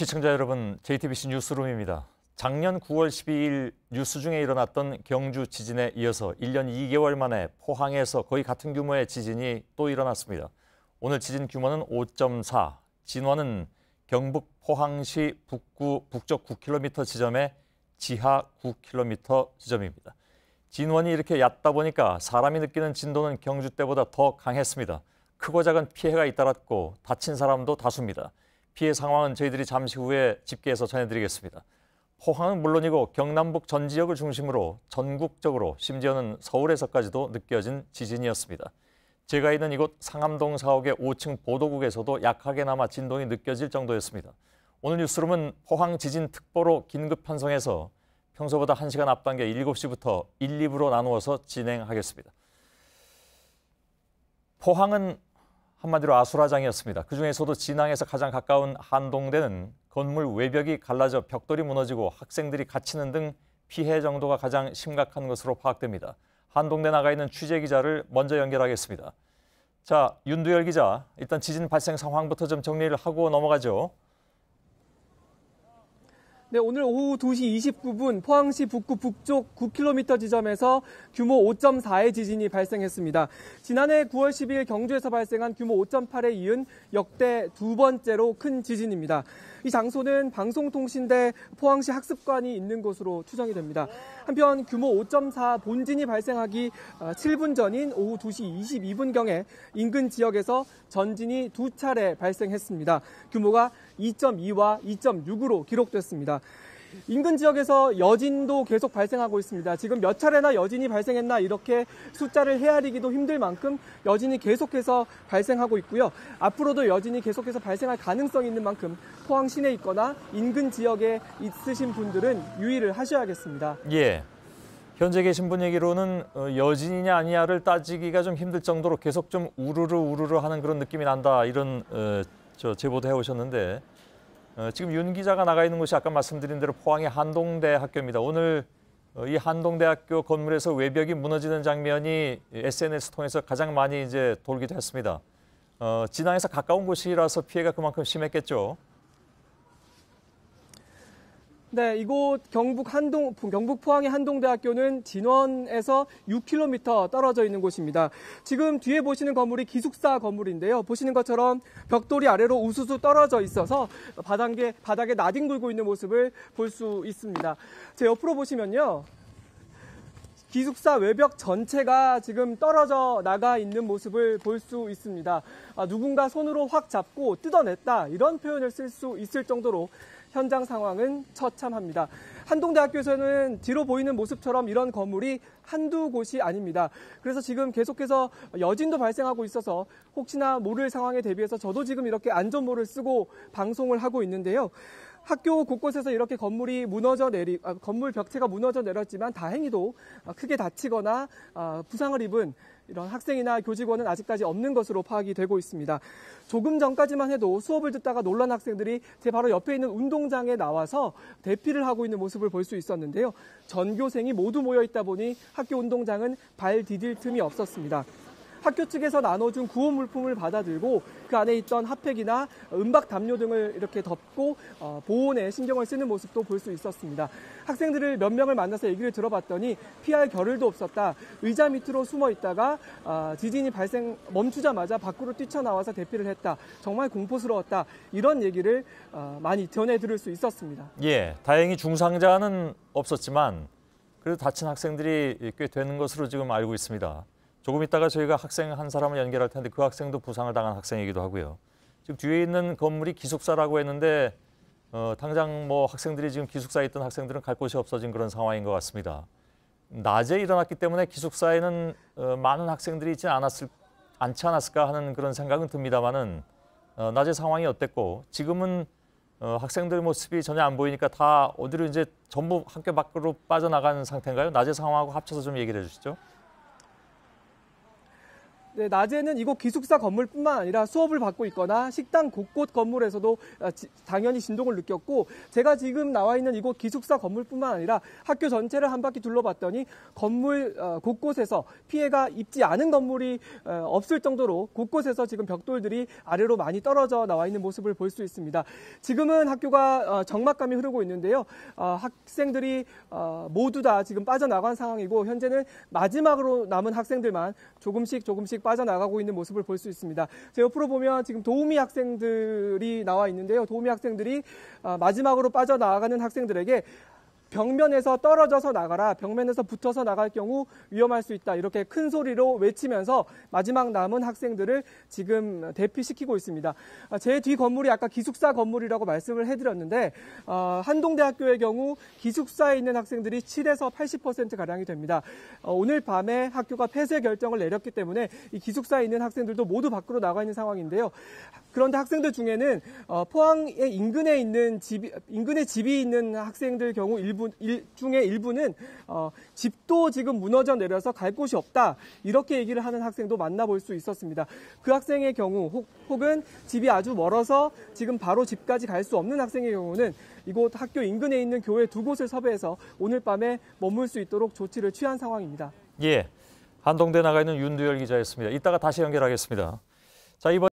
시청자 여러분, JTBC 뉴스룸입니다. 작년 9월 12일 뉴스 중에 일어났던 경주 지진에 이어서 1년 2개월 만에 포항에서 거의 같은 규모의 지진이 또 일어났습니다. 오늘 지진 규모는 5.4, 진원은 경북 포항시 북구 북쪽 9km 지점의 지하 9km 지점입니다. 진원이 이렇게 얕다 보니까 사람이 느끼는 진도는 경주 때보다 더 강했습니다. 크고 작은 피해가 잇따랐고 다친 사람도 다수입니다. 피해 상황은 저희들이 잠시 후에 집계해서 전해드리겠습니다. 포항은 물론이고 경남북 전 지역을 중심으로 전국적으로 심지어는 서울에서까지도 느껴진 지진이었습니다. 제가 있는 이곳 상암동 사옥의 5층 보도국에서도 약하게나마 진동이 느껴질 정도였습니다. 오늘 뉴스룸은 포항 지진 특보로 긴급 편성해서 평소보다 1시간 앞당겨 7시부터 1, 2부로 나누어서 진행하겠습니다. 포항은 한마디로 아수라장이었습니다. 그중에서도 진앙에서 가장 가까운 한동대는 건물 외벽이 갈라져 벽돌이 무너지고 학생들이 갇히는 등 피해 정도가 가장 심각한 것으로 파악됩니다. 한동대 나가 있는 취재 기자를 먼저 연결하겠습니다. 자, 윤두열 기자, 일단 지진 발생 상황부터 좀 정리를 하고 넘어가죠. 네, 오늘 오후 2시 29분 포항시 북구 북쪽 9km 지점에서 규모 5.4의 지진이 발생했습니다. 지난해 9월 10일 경주에서 발생한 규모 5.8에 이은 역대 두 번째로 큰 지진입니다. 이 장소는 방송통신대 포항시 학습관이 있는 곳으로 추정이 됩니다. 한편 규모 5.4 본진이 발생하기 7분 전인 오후 2시 22분경에 인근 지역에서 전진이 두 차례 발생했습니다. 규모가 2.2와 2.6으로 기록됐습니다. 인근 지역에서 여진도 계속 발생하고 있습니다. 지금 몇 차례나 여진이 발생했나 이렇게 숫자를 헤아리기도 힘들 만큼 여진이 계속해서 발생하고 있고요. 앞으로도 여진이 계속해서 발생할 가능성이 있는 만큼 포항 시내에 있거나 인근 지역에 있으신 분들은 유의를 하셔야겠습니다. 예. 현재 계신 분 얘기로는 여진이냐 아니냐를 따지기가 좀 힘들 정도로 계속 좀 우르르 하는 그런 느낌이 난다, 이런 제보도 해오셨는데, 지금 윤 기자가 나가 있는 곳이 아까 말씀드린 대로 포항의 한동대 학교입니다. 오늘 이 한동대학교 건물에서 외벽이 무너지는 장면이 SNS 통해서 가장 많이 이제 돌기도 했습니다. 진앙에서 가까운 곳이라서 피해가 그만큼 심했겠죠. 네, 이곳 경북 포항의 한동대학교는 진원에서 6km 떨어져 있는 곳입니다. 지금 뒤에 보시는 건물이 기숙사 건물인데요. 보시는 것처럼 벽돌이 아래로 우수수 떨어져 있어서 바닥에 나뒹굴고 있는 모습을 볼 수 있습니다. 제 옆으로 보시면요. 기숙사 외벽 전체가 지금 떨어져 나가 있는 모습을 볼 수 있습니다. 누군가 손으로 확 잡고 뜯어냈다, 이런 표현을 쓸 수 있을 정도로 현장 상황은 처참합니다. 한동대학교에서는 뒤로 보이는 모습처럼 이런 건물이 한두 곳이 아닙니다. 그래서 지금 계속해서 여진도 발생하고 있어서 혹시나 모를 상황에 대비해서 저도 지금 이렇게 안전모를 쓰고 방송을 하고 있는데요. 학교 곳곳에서 이렇게 건물 벽체가 무너져 내렸지만 다행히도 크게 다치거나 부상을 입은 이런 학생이나 교직원은 아직까지 없는 것으로 파악이 되고 있습니다. 조금 전까지만 해도 수업을 듣다가 놀란 학생들이 제 바로 옆에 있는 운동장에 나와서 대피를 하고 있는 모습을 볼 수 있었는데요. 전교생이 모두 모여 있다 보니 학교 운동장은 발 디딜 틈이 없었습니다. 학교 측에서 나눠준 구호 물품을 받아들고 그 안에 있던 핫팩이나 은박 담요 등을 이렇게 덮고 보온에 신경을 쓰는 모습도 볼 수 있었습니다. 학생들을 몇 명을 만나서 얘기를 들어봤더니 피할 겨를도 없었다. 의자 밑으로 숨어 있다가 지진이 멈추자마자 밖으로 뛰쳐나와서 대피를 했다. 정말 공포스러웠다. 이런 얘기를 많이 전해 들을 수 있었습니다. 예, 다행히 중상자는 없었지만 그래도 다친 학생들이 꽤 되는 것으로 지금 알고 있습니다. 조금 있다가 저희가 학생 한 사람을 연결할 텐데 그 학생도 부상을 당한 학생이기도 하고요. 지금 뒤에 있는 건물이 기숙사라고 했는데 당장 뭐 학생들이 지금 기숙사에 있던 학생들은 갈 곳이 없어진 그런 상황인 것 같습니다. 낮에 일어났기 때문에 기숙사에는 많은 학생들이 있지 않지 않았을까 하는 그런 생각은 듭니다만은 낮의 상황이 어땠고 지금은 학생들 모습이 전혀 안 보이니까 다 어디로 이제 전부 학교 밖으로 빠져나간 상태인가요? 낮의 상황하고 합쳐서 좀 얘기를 해주시죠. 네, 낮에는 이곳 기숙사 건물뿐만 아니라 수업을 받고 있거나 식당 곳곳 건물에서도 당연히 진동을 느꼈고, 제가 지금 나와 있는 이곳 기숙사 건물뿐만 아니라 학교 전체를 한 바퀴 둘러봤더니 건물 곳곳에서 피해가 입지 않은 건물이 없을 정도로 곳곳에서 지금 벽돌들이 아래로 많이 떨어져 나와 있는 모습을 볼 수 있습니다. 지금은 학교가 정막감이 흐르고 있는데요. 학생들이 모두 다 지금 빠져나간 상황이고, 현재는 마지막으로 남은 학생들만 조금씩 빠져나가고 있는 모습을 볼 수 있습니다. 제 옆으로 보면 지금 도우미 학생들이 나와 있는데요. 도우미 학생들이 마지막으로 빠져나가는 학생들에게 벽면에서 떨어져서 나가라, 벽면에서 붙어서 나갈 경우 위험할 수 있다, 이렇게 큰 소리로 외치면서 마지막 남은 학생들을 지금 대피시키고 있습니다. 제 뒤 건물이 아까 기숙사 건물이라고 말씀을 해드렸는데, 한동대학교의 경우 기숙사에 있는 학생들이 7에서 80%가량이 됩니다. 오늘 밤에 학교가 폐쇄 결정을 내렸기 때문에 이 기숙사에 있는 학생들도 모두 밖으로 나가 있는 상황인데요. 그런데 학생들 중에는 포항의 인근에 집이 있는 학생들 경우 중에 일부는 집도 지금 무너져 내려서 갈 곳이 없다, 이렇게 얘기를 하는 학생도 만나볼 수 있었습니다. 그 학생의 경우 혹은 집이 아주 멀어서 지금 바로 집까지 갈 수 없는 학생의 경우는 이곳 학교 인근에 있는 교회 2곳을 섭외해서 오늘 밤에 머물 수 있도록 조치를 취한 상황입니다. 예, 한동대 나가 있는 윤두열 기자였습니다. 이따가 다시 연결하겠습니다. 자, 이번